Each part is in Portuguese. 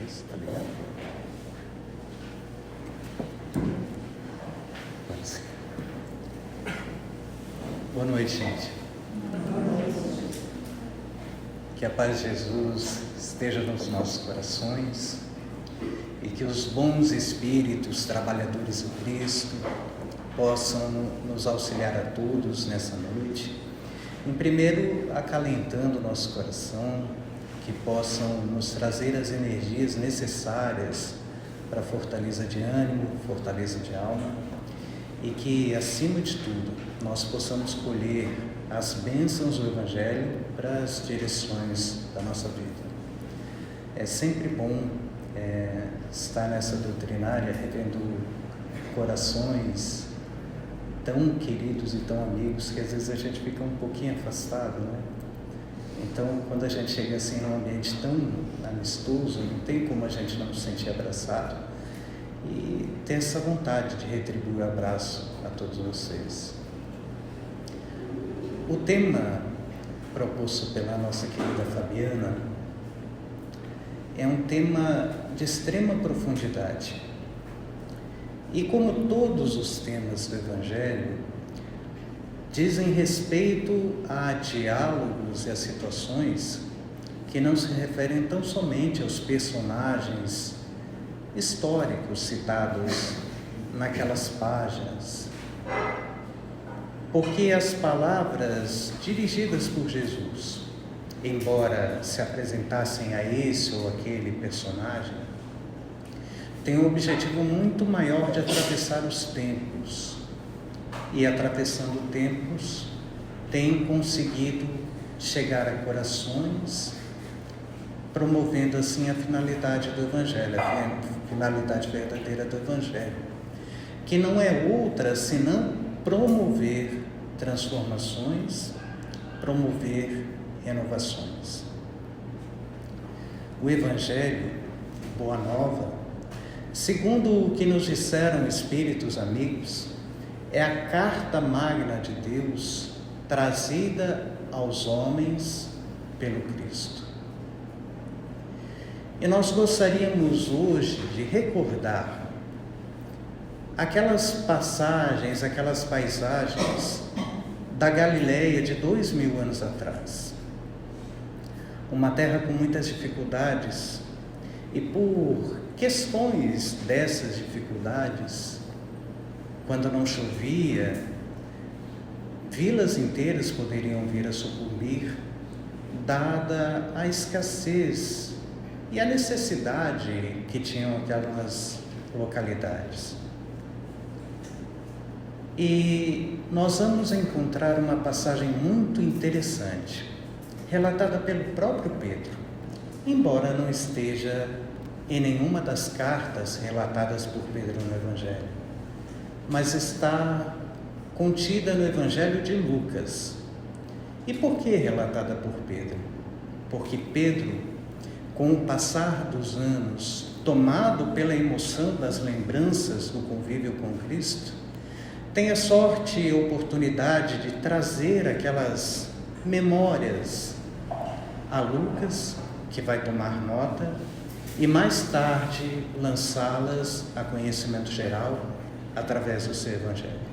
Isso, tá ligado? Pode ser. Boa noite, gente. Que a paz de Jesus esteja nos nossos corações e que os bons espíritos trabalhadores do Cristo possam nos auxiliar a todos nessa noite. Em primeiro, acalentando o nosso coração, que possam nos trazer as energias necessárias para fortaleza de ânimo, fortaleza de alma, e que, acima de tudo, nós possamos colher as bênçãos do Evangelho para as direções da nossa vida. É sempre bom estar nessa doutrinária, revendo corações tão queridos e tão amigos que às vezes a gente fica um pouquinho afastado, né? Então, quando a gente chega assim num ambiente tão amistoso, não tem como a gente não se sentir abraçado e ter essa vontade de retribuir o abraço a todos vocês. O tema proposto pela nossa querida Fabiana é um tema de extrema profundidade. E como todos os temas do Evangelho, dizem respeito a diálogos e a situações que não se referem tão somente aos personagens históricos citados naquelas páginas, porque as palavras dirigidas por Jesus, embora se apresentassem a esse ou aquele personagem, têm um objetivo muito maior de atravessar os tempos. E atravessando tempos, tem conseguido chegar a corações, promovendo assim a finalidade do Evangelho, a finalidade verdadeira do Evangelho, que não é outra senão promover transformações, promover renovações. O Evangelho, Boa Nova, segundo o que nos disseram espíritos amigos, é a carta magna de Deus trazida aos homens pelo Cristo. E nós gostaríamos hoje de recordar aquelas passagens, aquelas paisagens da Galileia de 2000 anos atrás. Uma terra com muitas dificuldades, e por questões dessas dificuldades, quando não chovia, vilas inteiras poderiam vir a sucumbir, dada a escassez e a necessidade que tinham aquelas localidades. E nós vamos encontrar uma passagem muito interessante, relatada pelo próprio Pedro, embora não esteja em nenhuma das cartas relatadas por Pedro no Evangelho, mas está contida no Evangelho de Lucas. E por que relatada por Pedro? Porque Pedro, com o passar dos anos, tomado pela emoção das lembranças do convívio com Cristo, tem a sorte e oportunidade de trazer aquelas memórias a Lucas, que vai tomar nota, e mais tarde lançá-las a conhecimento geral através do seu Evangelho.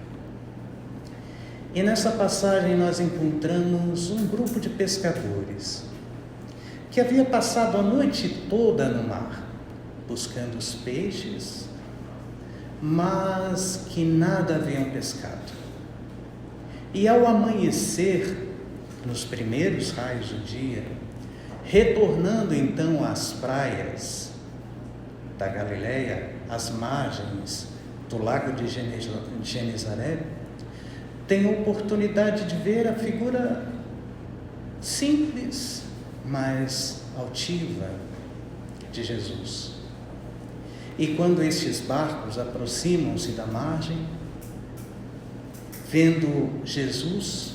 E nessa passagem nós encontramos um grupo de pescadores que havia passado a noite toda no mar, buscando os peixes, mas que nada haviam pescado. E ao amanhecer, nos primeiros raios do dia, retornando então às praias da Galileia, às margens do lago de Genezaré, tem a oportunidade de ver a figura simples, mas altiva de Jesus. E quando estes barcos aproximam-se da margem, vendo Jesus,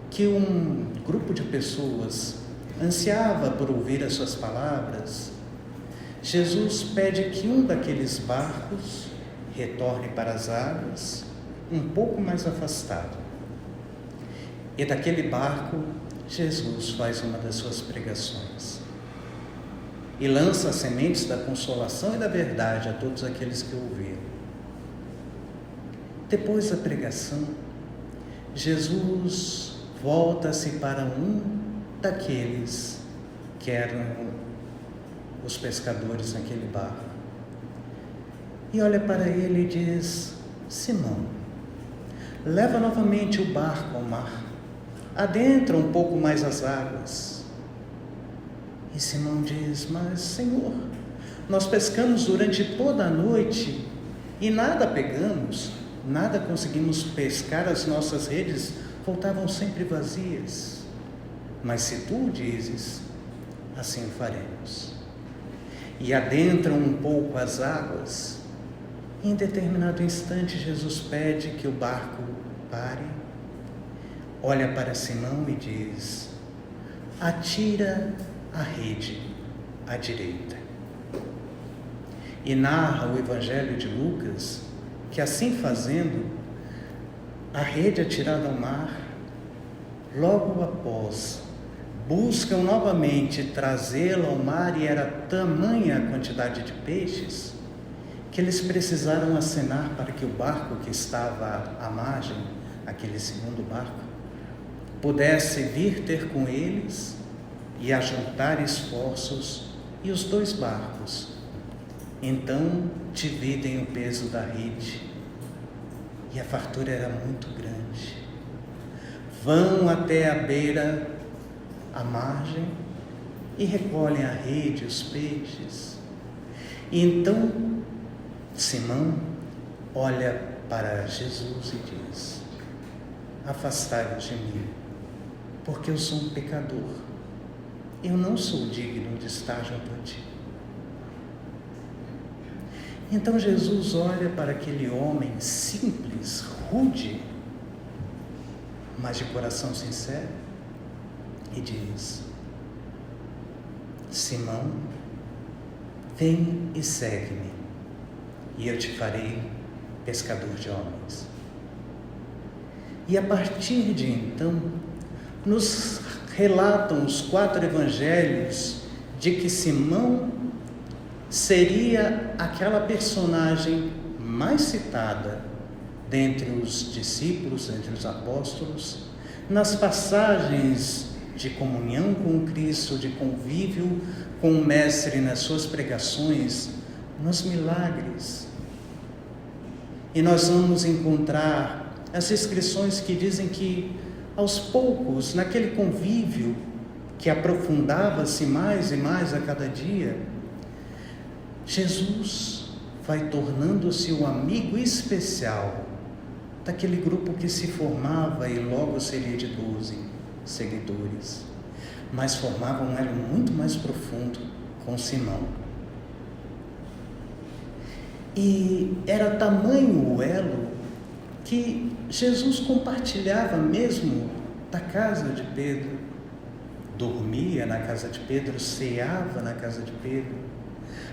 que um grupo de pessoas ansiava por ouvir as suas palavras, Jesus pede que um daqueles barcos retorne para as águas, um pouco mais afastado. E daquele barco, Jesus faz uma das suas pregações. e lança as sementes da consolação e da verdade a todos aqueles que ouviram. Depois da pregação, Jesus volta-se para um daqueles que eram os pescadores naquele barco e olha para ele e diz: Simão, leva novamente o barco ao mar, adentra um pouco mais as águas. E Simão diz: mas Senhor, nós pescamos durante toda a noite e nada pegamos, nada conseguimos pescar, as nossas redes voltavam sempre vazias. Mas se tu dizes, assim o faremos. E adentram um pouco as águas. Em determinado instante, Jesus pede que o barco pare, olha para Simão e diz: atira a rede à direita. E narra o Evangelho de Lucas que, assim fazendo, a rede atirada ao mar, logo após, buscam novamente trazê-la ao mar, e era tamanha a quantidade de peixes que eles precisaram acenar para que o barco que estava à margem, aquele segundo barco, pudesse vir ter com eles e ajuntar esforços, e os dois barcos então dividem o peso da rede, e a fartura era muito grande. Vão até a beira, a margem, e recolhem a rede, os peixes. E então Simão olha para Jesus e diz: afastai-vos de mim, porque eu sou um pecador, eu não sou digno de estar junto a ti. Então Jesus olha para aquele homem simples, rude, mas de coração sincero, e diz: Simão, vem e segue-me, e eu te farei pescador de homens. E a partir de então, nos relatam os 4 evangelhos de que Simão seria aquela personagem mais citada dentre os discípulos, entre os apóstolos, nas passagens de comunhão com Cristo, de convívio com o Mestre nas suas pregações, nos milagres. E nós vamos encontrar as inscrições que dizem que, aos poucos, naquele convívio que aprofundava-se mais e mais a cada dia, Jesus vai tornando-se o amigo especial daquele grupo que se formava e logo seria de 12 seguidores, mas formava um elo muito mais profundo com Simão. E era tamanho o elo que Jesus compartilhava mesmo da casa de Pedro, dormia na casa de Pedro, ceava na casa de Pedro,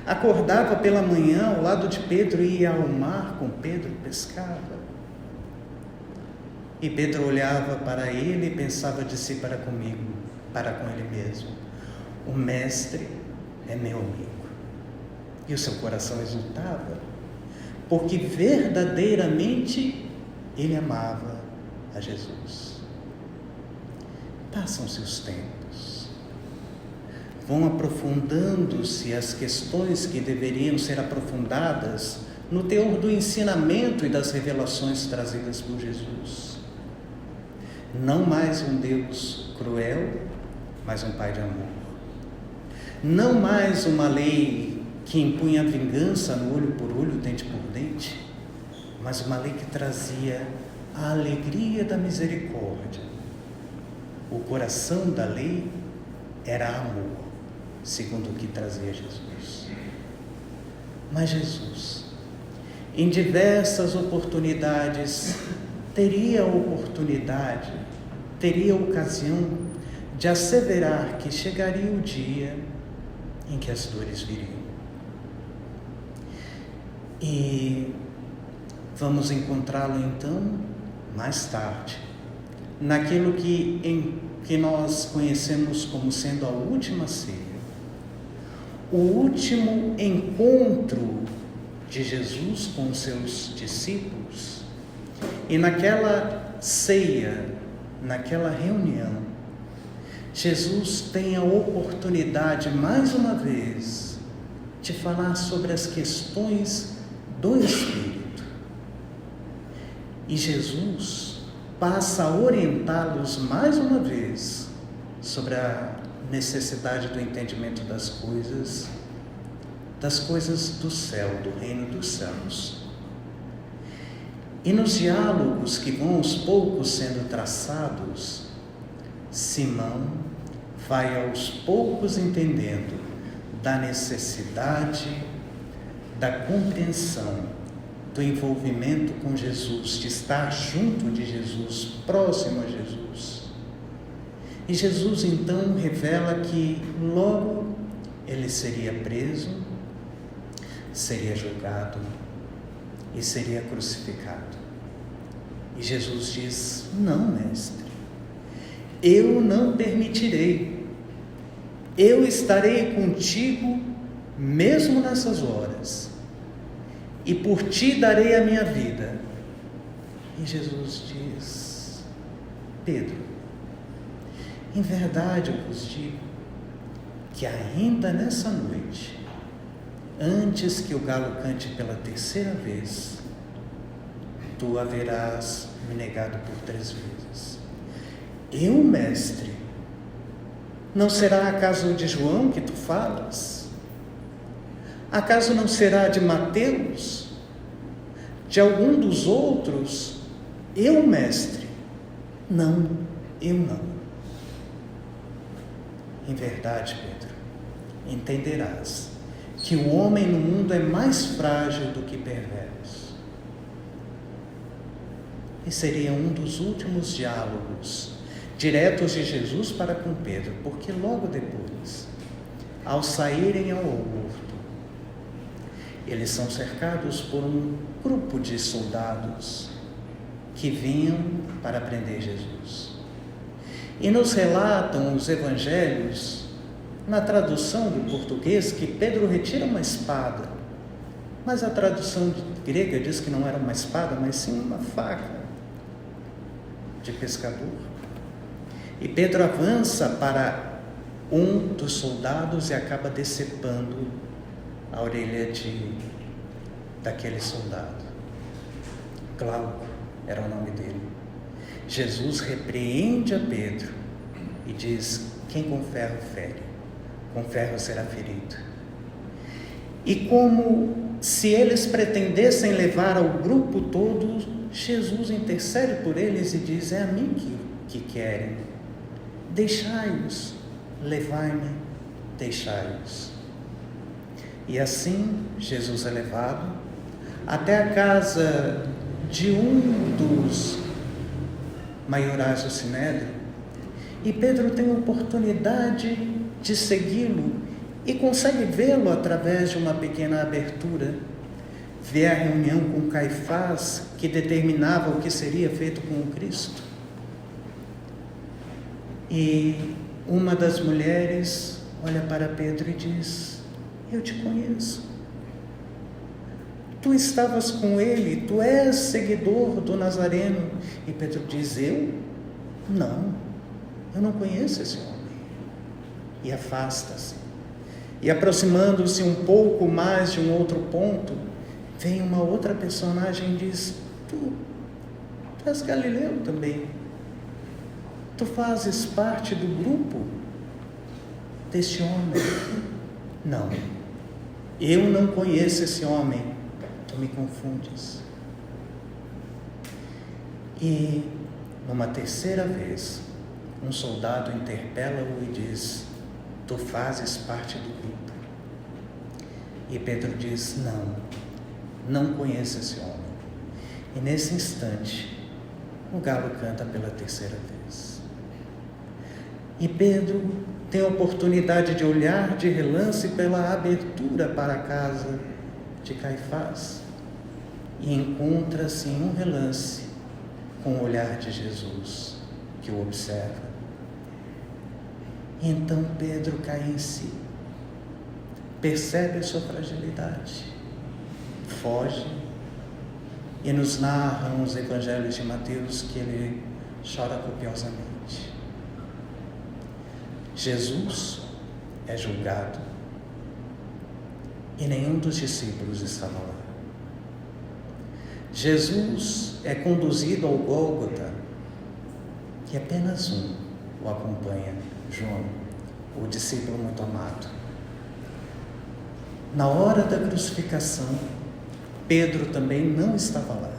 acordava pela manhã ao lado de Pedro e ia ao mar com Pedro, pescava. E Pedro olhava para ele e pensava de si para com ele mesmo: o mestre é meu amigo. E o seu coração exultava, porque verdadeiramente ele amava a Jesus. Passam-se os tempos, vão aprofundando-se as questões que deveriam ser aprofundadas no teor do ensinamento e das revelações trazidas por Jesus. Não mais um Deus cruel, mas um Pai de amor. Não mais uma lei que impunha vingança no olho por olho, dente por dente, mas uma lei que trazia a alegria da misericórdia. O coração da lei era amor, segundo o que trazia Jesus. Mas Jesus, em diversas oportunidades, teria a ocasião de asseverar que chegaria o dia em que as dores viriam. E vamos encontrá-lo então mais tarde, naquilo que nós conhecemos como sendo a última ceia, o último encontro de Jesus com os seus discípulos. E naquela ceia, naquela reunião, Jesus tem a oportunidade, mais uma vez, de falar sobre as questões do Espírito. E Jesus passa a orientá-los mais uma vez sobre a necessidade do entendimento das coisas do céu, do reino dos céus. E nos diálogos que vão aos poucos sendo traçados, Simão vai aos poucos entendendo da necessidade, da compreensão, do envolvimento com Jesus, de estar junto de Jesus, próximo a Jesus. E Jesus então revela que logo ele seria preso, seria julgado e seria crucificado. E Jesus diz: não, mestre, eu não permitirei. Eu estarei contigo mesmo nessas horas, e por ti darei a minha vida. E Jesus diz: Pedro, em verdade eu vos digo que ainda nessa noite, antes que o galo cante pela terceira vez, tu haverás me negado por 3 vezes. Eu, mestre, não será acaso de João que tu falas? Acaso não será de Mateus? De algum dos outros? Eu, mestre? Não, eu não. Em verdade, Pedro, entenderás que o homem no mundo é mais frágil do que perverso. E seria um dos últimos diálogos diretos de Jesus para com Pedro, porque logo depois, ao saírem ao horto, eles são cercados por um grupo de soldados que vinham para prender Jesus. E nos relatam os evangelhos, na tradução do português, que Pedro retira uma espada, mas a tradução grega diz que não era uma espada, mas sim uma faca de pescador. E Pedro avança para um dos soldados e acaba decepando a orelha daquele soldado. Glauco era o nome dele. Jesus repreende a Pedro e diz: quem com ferro fere, com ferro será ferido. E como se eles pretendessem levar ao grupo todo, Jesus intercede por eles e diz: é a mim que querem. Deixai-os, levai-me, deixai-os. E assim Jesus é levado até a casa de um dos maiorais do Sinédrio, e Pedro tem a oportunidade de segui-lo e consegue vê-lo através de uma pequena abertura, vê a reunião com Caifás, que determinava o que seria feito com o Cristo. E uma das mulheres olha para Pedro e diz: eu te conheço. Tu estavas com ele, tu és seguidor do Nazareno. E Pedro diz: eu? Não, eu não conheço esse homem. E afasta-se. E aproximando-se um pouco mais de um outro ponto, vem uma outra personagem e diz: tu és Galileu também. Tu fazes parte do grupo deste homem? Não, eu não conheço esse homem, tu me confundes. E numa terceira vez, um soldado interpela-o e diz: tu fazes parte do grupo. E Pedro diz: não conheço esse homem. E nesse instante, o galo canta pela terceira vez. E Pedro tem a oportunidade de olhar de relance pela abertura para a casa de Caifás e encontra-se em um relance com o olhar de Jesus, que o observa. E então Pedro cai em si. percebe a sua fragilidade, foge e nos narram os evangelhos de Mateus que ele chora copiosamente. Jesus é julgado e nenhum dos discípulos estava lá. Jesus é conduzido ao Gólgota e apenas um o acompanha, João, o discípulo muito amado. Na hora da crucificação, Pedro também não estava lá.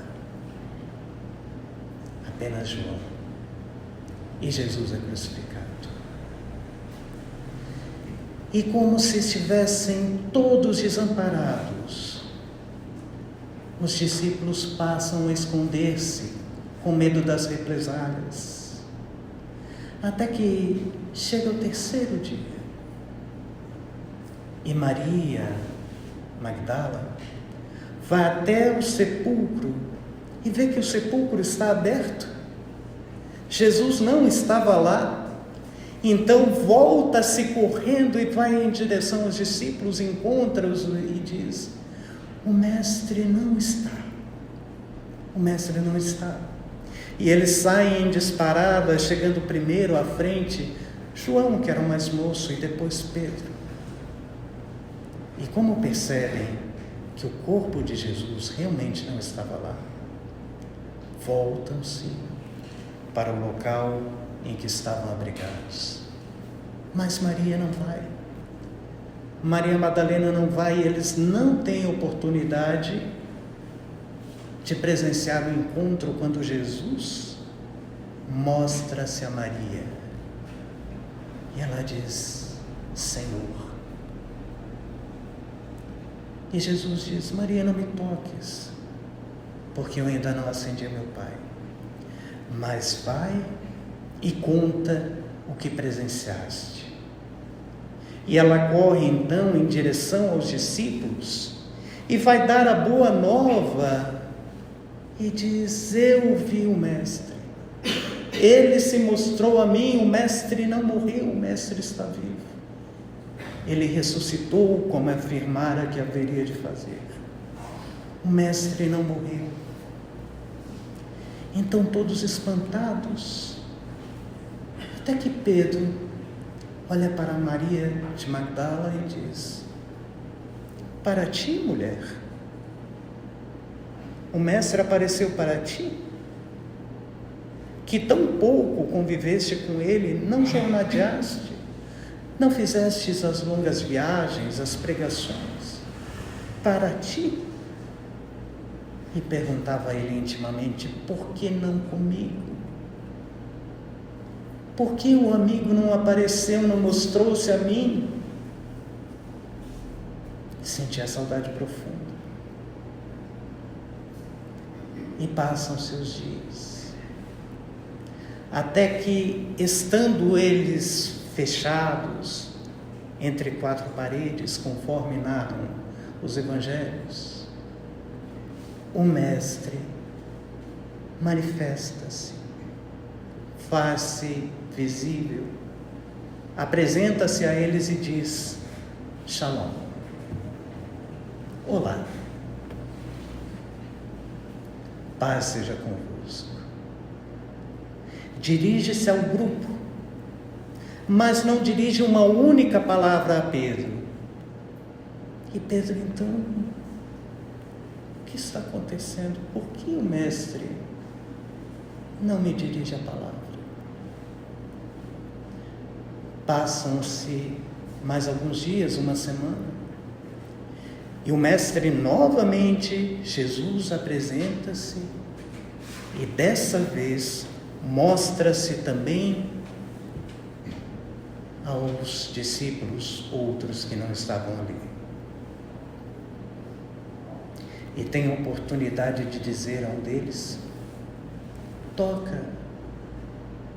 Apenas João. E Jesus é crucificado. E como se estivessem todos desamparados, os discípulos passam a esconder-se com medo das represálias. Até que chega o terceiro dia. E Maria Magdala vai até o sepulcro e vê que o sepulcro está aberto. Jesus não estava lá. Então volta-se correndo e vai em direção aos discípulos, encontra-os e diz: o mestre não está. O mestre não está. E eles saem em disparada, chegando primeiro à frente João, que era o mais moço, e depois Pedro. E como percebem que o corpo de Jesus realmente não estava lá, voltam-se para o local em que estavam abrigados. Mas Maria não vai. Maria Madalena não vai, e eles não têm oportunidade de presenciar o encontro quando Jesus mostra-se a Maria. E ela diz: Senhor. E Jesus diz: Maria, não me toques, porque eu ainda não acendi a meu Pai. Mas vai e conta o que presenciaste. E ela corre então em direção aos discípulos e vai dar a boa nova e diz: eu vi o Mestre, ele se mostrou a mim, o Mestre não morreu, o Mestre está vivo. Ele ressuscitou como afirmara que haveria de fazer. O Mestre não morreu. Então todos espantados, até que Pedro olha para Maria de Magdala e diz: para ti, mulher, o Mestre apareceu para ti, que tão pouco conviveste com ele, não jornadeaste, não fizestes as longas viagens, as pregações, para ti. E perguntava a ele intimamente: por que não comigo? Por que o amigo não apareceu, não mostrou-se a mim? Senti a saudade profunda. E passam seus dias. Até que, estando eles fechados entre quatro paredes, conforme narram os evangelhos, o Mestre manifesta-se, faz-se visível, apresenta-se a eles e diz: Shalom, olá, paz seja convosco. Dirige-se ao grupo, mas não dirige uma única palavra a Pedro. E Pedro então: o que está acontecendo? Por que o Mestre não me dirige a palavra? Passam-se mais alguns dias, uma semana, e o Mestre novamente, Jesus apresenta-se, e dessa vez mostra-se também aos discípulos, outros que não estavam ali. E tem a oportunidade de dizer a um deles: toca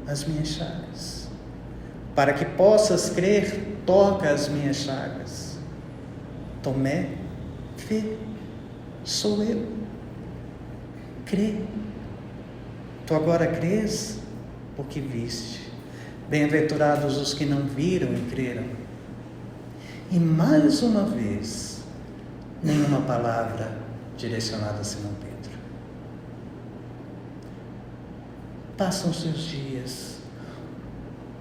as minhas chagas. Para que possas crer, toca as minhas chagas. Tomé, vê, sou eu. Crê. Tu agora crês porque viste. Bem-aventurados os que não viram e creram. E mais uma vez, nenhuma palavra direcionada a Simão Pedro. Passam-se os dias.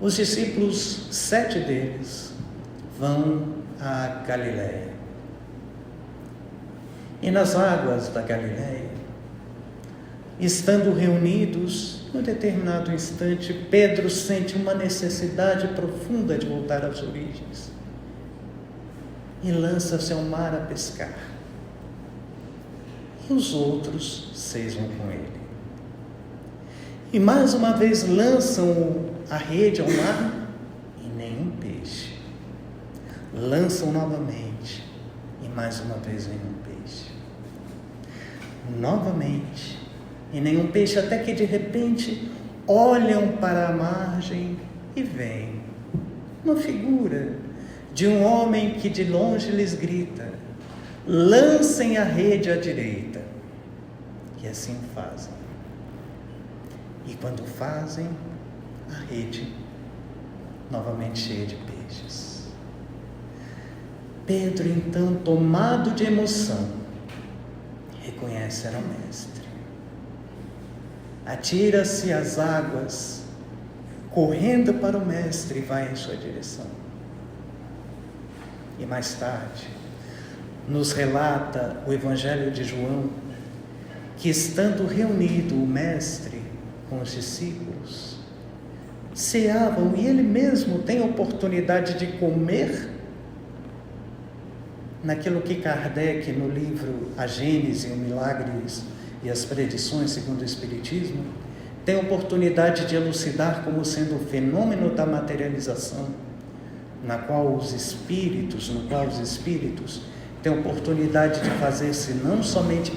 Os discípulos, 7 deles, vão a Galiléia. E nas águas da Galiléia, estando reunidos, num determinado instante, Pedro sente uma necessidade profunda de voltar às origens e lança-se ao mar a pescar. E os outros 6 vão com ele. E mais uma vez lançam a rede ao mar e nenhum peixe. Lançam novamente e mais uma vez nenhum peixe. Novamente e nenhum peixe, até que de repente olham para a margem e veem uma figura de um homem que de longe lhes grita: lancem a rede à direita. E assim fazem. E quando fazem, a rede novamente cheia de peixes. Pedro, então, tomado de emoção, reconhece era o mestre. Atira-se às águas, correndo para o mestre, e vai em sua direção. E mais tarde, nos relata o Evangelho de João, que estando reunido o mestre com os discípulos, ceavam, e ele mesmo tem a oportunidade de comer naquilo que Kardec, no livro A Gênese, os Milagres e as Predições segundo o Espiritismo, tem a oportunidade de elucidar como sendo o fenômeno da materialização, no qual os espíritos têm a oportunidade de fazer-se não somente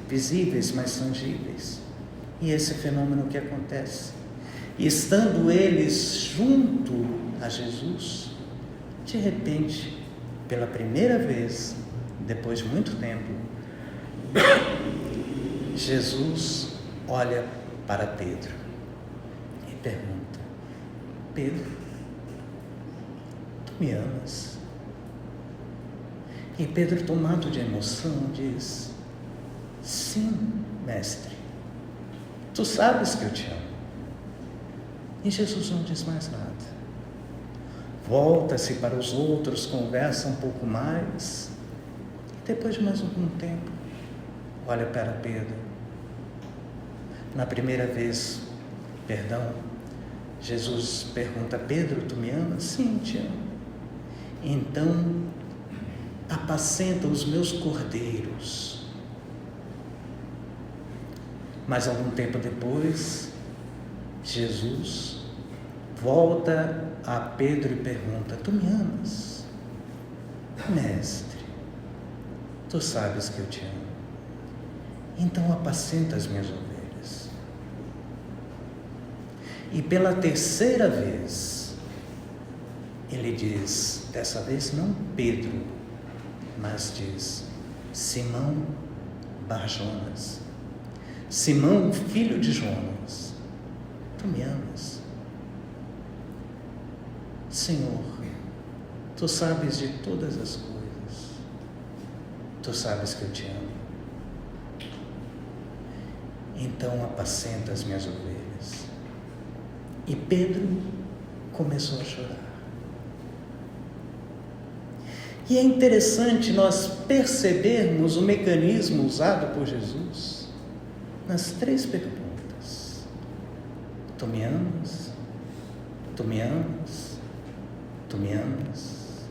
visíveis, mas tangíveis. E esse fenômeno que acontece, e estando eles junto a Jesus, de repente, pela primeira vez, depois de muito tempo, Jesus olha para Pedro e pergunta: Pedro, tu me amas? E Pedro, tomado de emoção, diz: sim, mestre, tu sabes que eu te amo. E Jesus não diz mais nada. Volta-se para os outros, conversa um pouco mais, e depois de mais algum tempo, olha para Pedro. Na primeira vez, Jesus pergunta: Pedro, tu me amas? Sim, te amo. Então, apacenta os meus cordeiros. Mas algum tempo depois, Jesus volta a Pedro e pergunta: tu me amas? Mestre, tu sabes que eu te amo. Então apacenta as minhas ovelhas. E pela terceira vez, ele diz, dessa vez não Pedro, mas diz: Simão Bar-Jonas, Simão, filho de Jonas, tu me amas? Senhor, tu sabes de todas as coisas, tu sabes que eu te amo. Então apacenta as minhas ovelhas. E Pedro começou a chorar. E é interessante nós percebermos o mecanismo usado por Jesus nas 3 perguntas: tu me amas? Tu me amas? Tu me amas?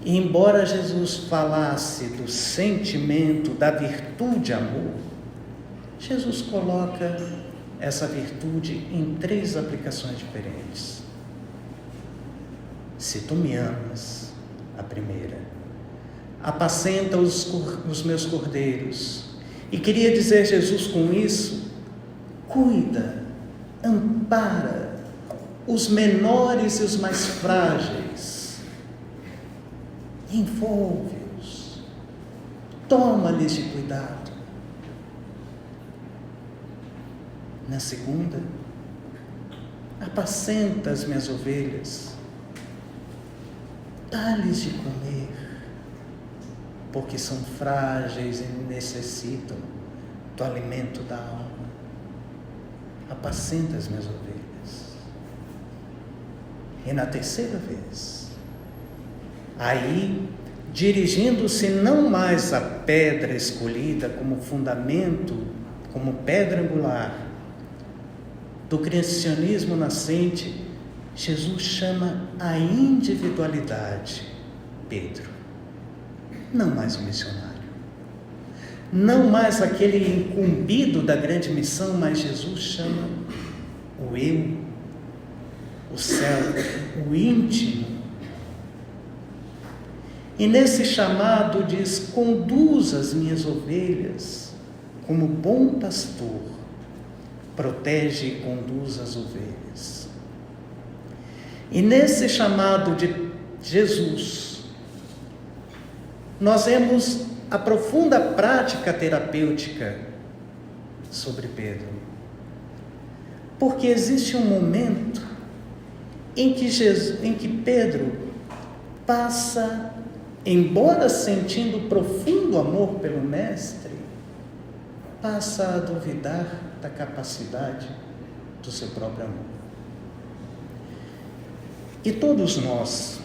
E embora Jesus falasse do sentimento, da virtude amor, Jesus coloca essa virtude em 3 aplicações diferentes. Se tu me amas, a primeira, apacenta os meus cordeiros. E queria dizer Jesus com isso: cuida, ampara os menores e os mais frágeis, envolve-os, toma-lhes de cuidado. Na segunda, apacenta as minhas ovelhas. dá-lhes de comer, porque são frágeis e necessitam do alimento da alma. Apacenta as minhas ovelhas. E na terceira vez, aí, dirigindo-se não mais à pedra escolhida como fundamento, como pedra angular do cristianismo nascente, Jesus chama a individualidade Pedro. Não mais o missionário. Não mais aquele incumbido da grande missão, mas Jesus chama o eu, o céu, o íntimo. E nesse chamado diz: conduza as minhas ovelhas como bom pastor, protege e conduz as ovelhas. E nesse chamado de Jesus, nós vemos a profunda prática terapêutica sobre Pedro. Porque existe um momento em que Pedro passa, embora sentindo profundo amor pelo Mestre, passa a duvidar da capacidade do seu próprio amor. E todos nós,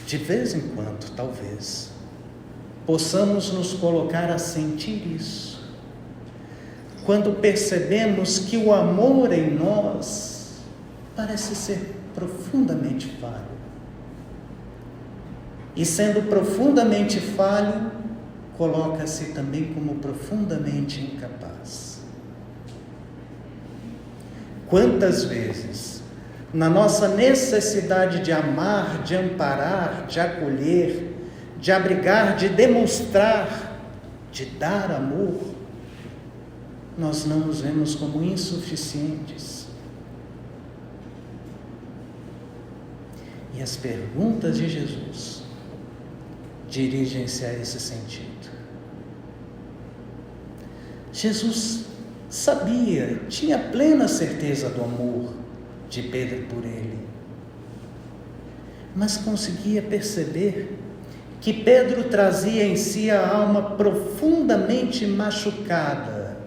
de vez em quando, talvez, possamos nos colocar a sentir isso, quando percebemos que o amor em nós parece ser profundamente falho. E sendo profundamente falho, coloca-se também como profundamente incapaz. Quantas vezes, na nossa necessidade de amar, de amparar, de acolher, de abrigar, de demonstrar, de dar amor, nós não nos vemos como insuficientes. E as perguntas de Jesus dirigem-se a esse sentido. Jesus sabia, tinha plena certeza do amor de Pedro por ele, mas conseguia perceber que Pedro trazia em si a alma profundamente machucada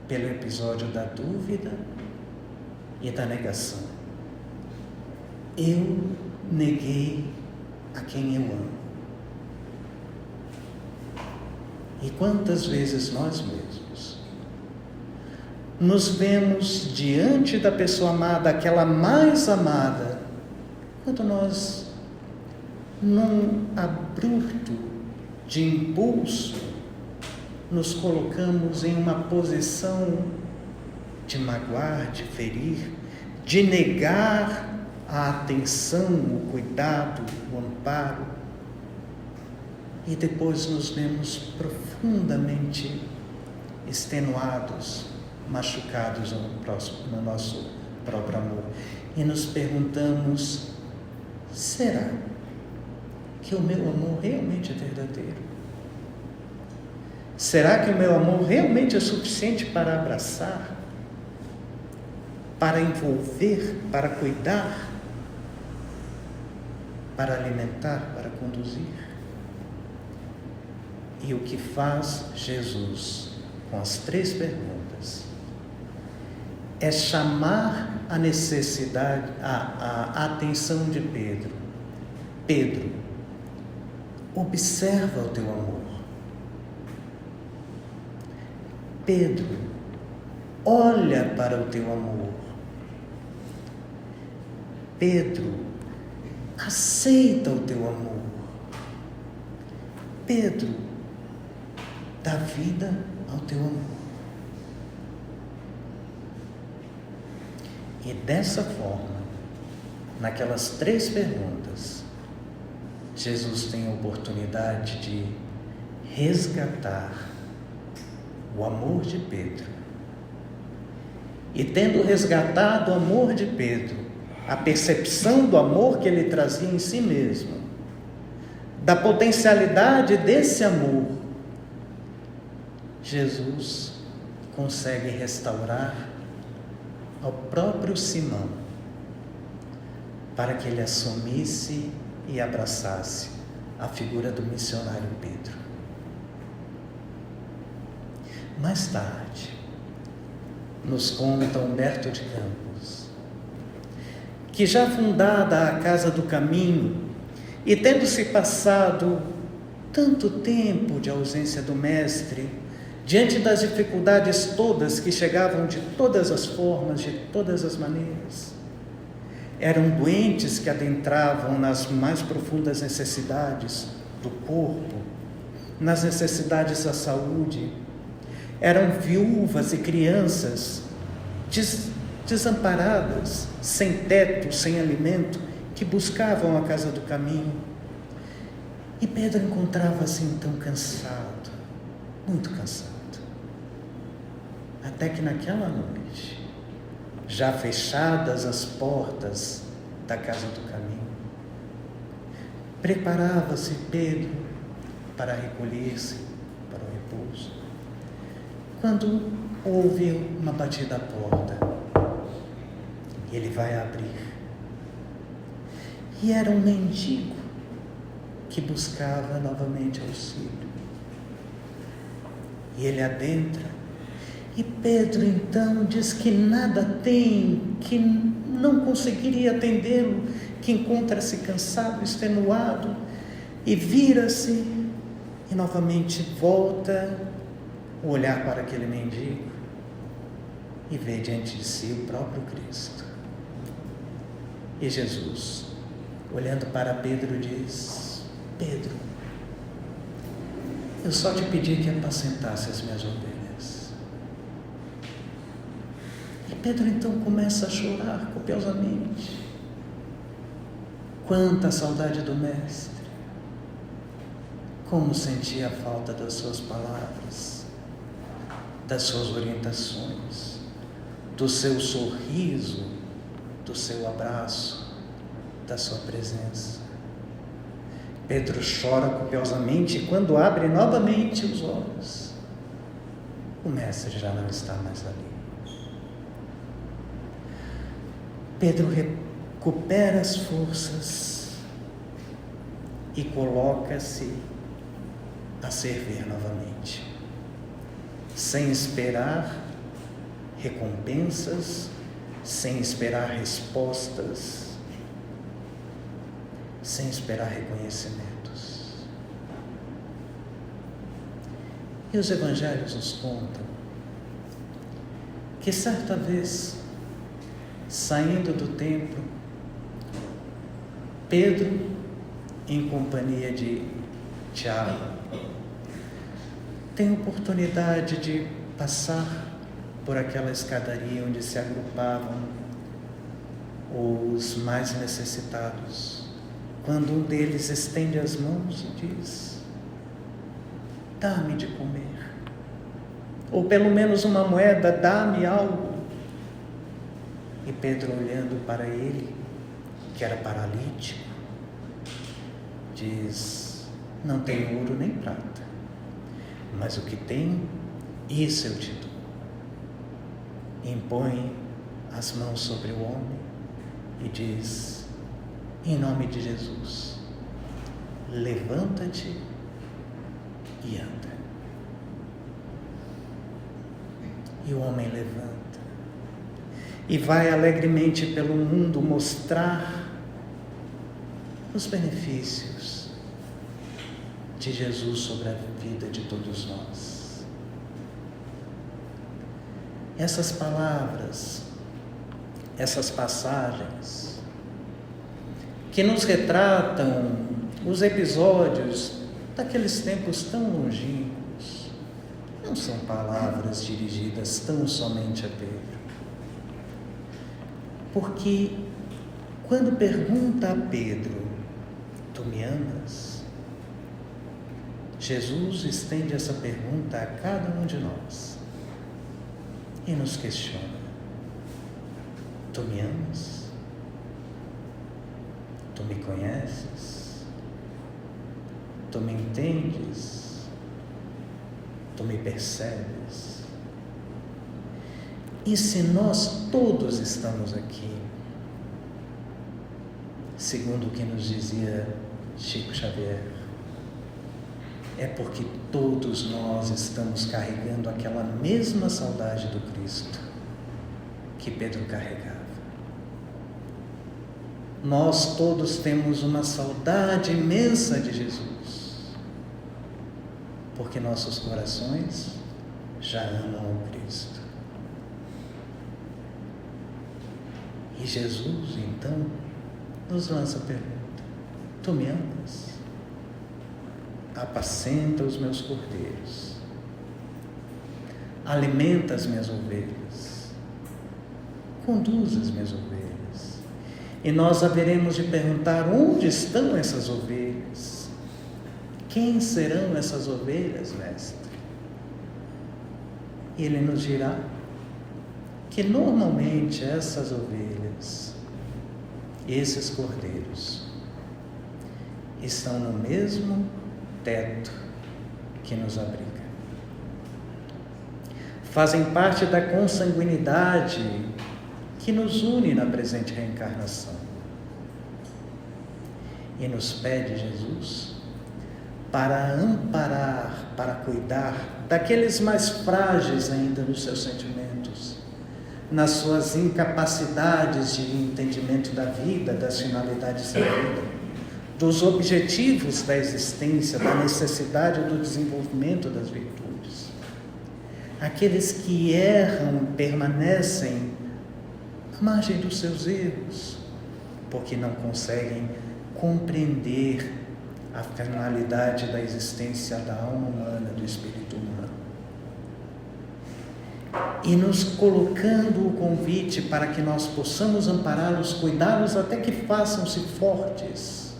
pelo episódio da dúvida e da negação. Eu neguei a quem eu amo. E quantas vezes nós mesmos nos vemos diante da pessoa amada, aquela mais amada, quando nós, num abrupto de impulso, nos colocamos em uma posição de magoar, de ferir, de negar a atenção, o cuidado, o amparo, e depois nos vemos profundamente extenuados, machucados no nosso próprio amor, e nos perguntamos: será que o meu amor realmente é verdadeiro? Será que o meu amor realmente é suficiente para abraçar, para envolver, para cuidar, para alimentar, para conduzir? E o que faz Jesus com as 3 perguntas é chamar a necessidade, a atenção de Pedro. Pedro, observa o teu amor. Pedro, olha para o teu amor. Pedro, aceita o teu amor. Pedro, dá vida ao teu amor. E dessa forma, naquelas 3 perguntas, Jesus tem a oportunidade de resgatar o amor de Pedro. E tendo resgatado o amor de Pedro, a percepção do amor que ele trazia em si mesmo, da potencialidade desse amor, Jesus consegue restaurar ao próprio Simão para que ele assumisse e abraçasse a figura do missionário Pedro. Mais tarde, nos conta Humberto de Campos, que já fundada a Casa do Caminho, e tendo-se passado tanto tempo de ausência do mestre, diante das dificuldades todas que chegavam de todas as formas, de todas as maneiras, eram doentes que adentravam nas mais profundas necessidades do corpo, nas necessidades da saúde, eram viúvas e crianças desamparadas, sem teto, sem alimento, que buscavam a Casa do Caminho. E Pedro encontrava-se então cansado, muito cansado. Até que naquela noite, já fechadas as portas da Casa do Caminho, preparava-se Pedro para recolher-se para o repouso, quando houve uma batida à porta. Ele vai abrir. E era um mendigo que buscava novamente auxílio. E ele adentra. E Pedro então diz que nada tem, que não conseguiria atendê-lo, que encontra-se cansado, extenuado, e vira-se e novamente volta o olhar para aquele mendigo e vê diante de si o próprio Cristo. E Jesus, olhando para Pedro, diz: Pedro, eu só te pedi que apacentasse as minhas ovelhas. E Pedro então começa a chorar copiosamente. Quanta saudade do Mestre! Como sentia a falta das suas palavras, das suas orientações, do seu sorriso, do seu abraço, da sua presença. Pedro chora copiosamente e quando abre novamente os olhos, o Mestre já não está mais ali. Pedro recupera as forças e coloca-se a servir novamente, sem esperar recompensas, sem esperar respostas, sem esperar reconhecimentos. E os evangelhos nos contam que certa vez, saindo do templo, Pedro, em companhia de Tiago, tem oportunidade de passar por aquela escadaria onde se agrupavam os mais necessitados, quando um deles estende as mãos e diz: dá-me de comer, ou pelo menos uma moeda, dá-me algo. E Pedro, olhando para ele, que era paralítico, diz: não tenho ouro nem prata, mas o que tenho, isso eu te dou. Impõe as mãos sobre o homem e diz: em nome de Jesus, levanta-te e anda. E o homem levanta e vai alegremente pelo mundo mostrar os benefícios de Jesus sobre a vida de todos nós. Essas palavras, essas passagens que nos retratam os episódios daqueles tempos tão longínquos, não são palavras dirigidas tão somente a Pedro. Porque quando pergunta a Pedro: tu me amas? Jesus estende essa pergunta a cada um de nós e nos questiona: tu me amas? Tu me conheces? Tu me entendes? Tu me percebes? E se nós todos estamos aqui, segundo o que nos dizia Chico Xavier, é porque todos nós estamos carregando aquela mesma saudade do Cristo que Pedro carregava. Nós todos temos uma saudade imensa de Jesus, porque nossos corações já amam o Cristo. E Jesus, então, nos lança a pergunta: tu me amas? Apacenta os meus cordeiros, alimenta as minhas ovelhas, conduz as minhas ovelhas. E nós haveremos de perguntar: onde estão essas ovelhas? Quem serão essas ovelhas, mestre? E ele nos dirá que normalmente essas ovelhas, esses cordeiros, estão no mesmo teto que nos abriga. Fazem parte da consanguinidade que nos une na presente reencarnação. E nos pede Jesus para amparar, para cuidar daqueles mais frágeis ainda nos seus sentimentos, nas suas incapacidades de entendimento da vida, das finalidades da vida, dos objetivos da existência, da necessidade do desenvolvimento das virtudes. Aqueles que erram permanecem à margem dos seus erros, porque não conseguem compreender a finalidade da existência da alma humana, do espírito humano. E nos colocando o convite para que nós possamos ampará-los, cuidá-los até que façam-se fortes,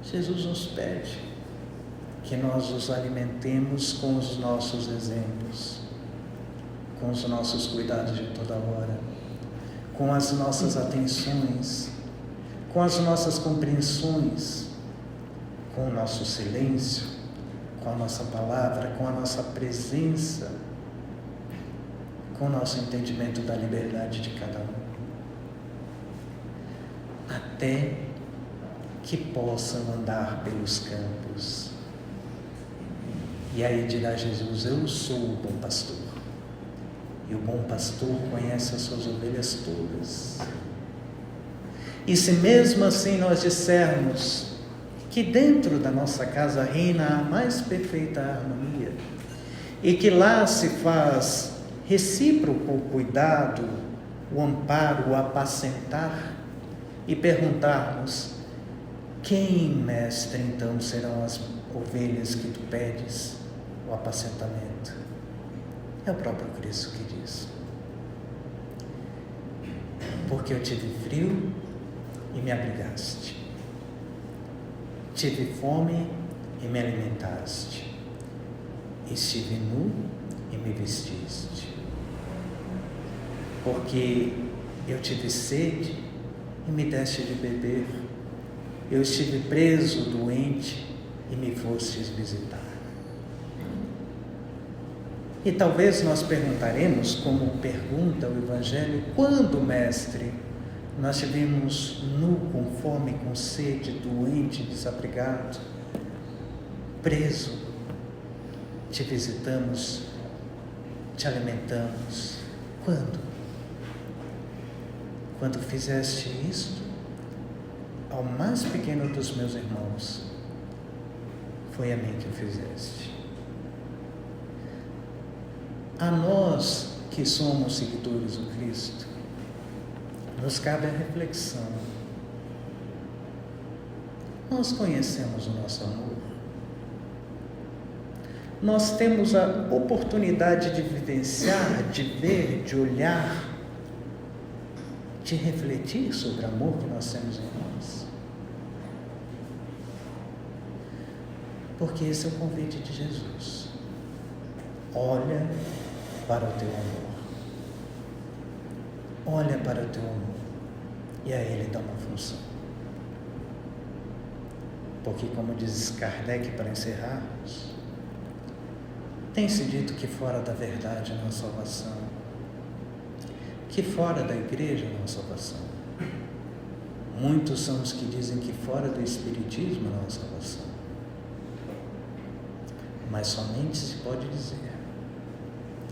Jesus nos pede que nós os alimentemos com os nossos exemplos, com os nossos cuidados de toda hora, com as nossas atenções, com as nossas compreensões, com o nosso silêncio, com a nossa palavra, com a nossa presença, com o nosso entendimento da liberdade de cada um, até que possam andar pelos campos. E aí dirá Jesus: eu sou o bom pastor, e o bom pastor conhece as suas ovelhas todas. E se mesmo assim nós dissermos que dentro da nossa casa reina a mais perfeita harmonia, e que lá se faz recíproco o cuidado, o amparo, o apacentar, e perguntarmos: quem, mestre, então serão as ovelhas que tu pedes o apacentamento? É o próprio Cristo que diz: porque eu tive frio e me abrigaste, tive fome e me alimentaste, estive nu e me vestiste, porque eu tive sede e me deste de beber, eu estive preso, doente, e me fostes visitar. E talvez nós perguntaremos, como pergunta o Evangelho: quando, mestre, nós estivemos nu, com fome, com sede, doente, desabrigado, preso, te visitamos, te alimentamos? Quando? Quando fizeste isto ao mais pequeno dos meus irmãos, foi a mim que o fizeste. A nós que somos seguidores do Cristo, nos cabe a reflexão: nós conhecemos o nosso amor? Nós temos a oportunidade de vivenciar, de ver, de olhar, de refletir sobre o amor que nós temos em nós? Porque esse é o convite de Jesus. Olha para o teu amor. Olha para o teu amor. E a ele dá uma função. Porque, como diz Kardec, para encerrarmos, tem-se dito que fora da verdade não há salvação, que fora da igreja não há salvação. Muitos são os que dizem que fora do Espiritismo não há salvação. Mas somente se pode dizer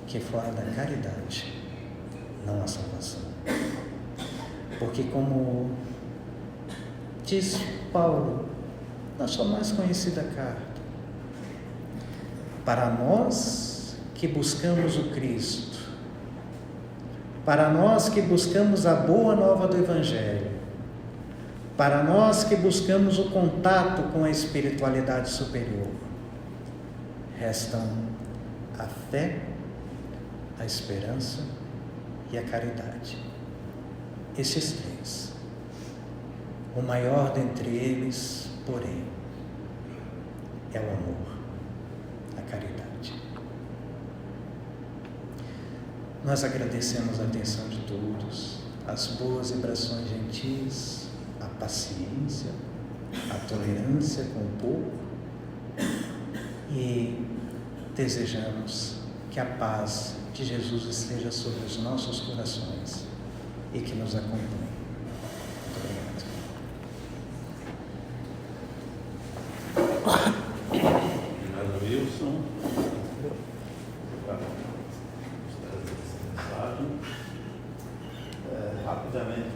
que fora da caridade não há salvação. Porque, como diz Paulo na sua mais conhecida carta, para nós que buscamos o Cristo, para nós que buscamos a boa nova do Evangelho, para nós que buscamos o contato com a espiritualidade superior, restam a fé, a esperança e a caridade. Esses três. O maior dentre eles, porém, é o amor, a caridade. Nós agradecemos a atenção de todos, as boas vibrações gentis, a paciência, a tolerância com o pouco, e desejamos que a paz de Jesus esteja sobre os nossos corações e que nos acompanhe. Muito obrigado. Obrigado, Wilson. Rapidamente,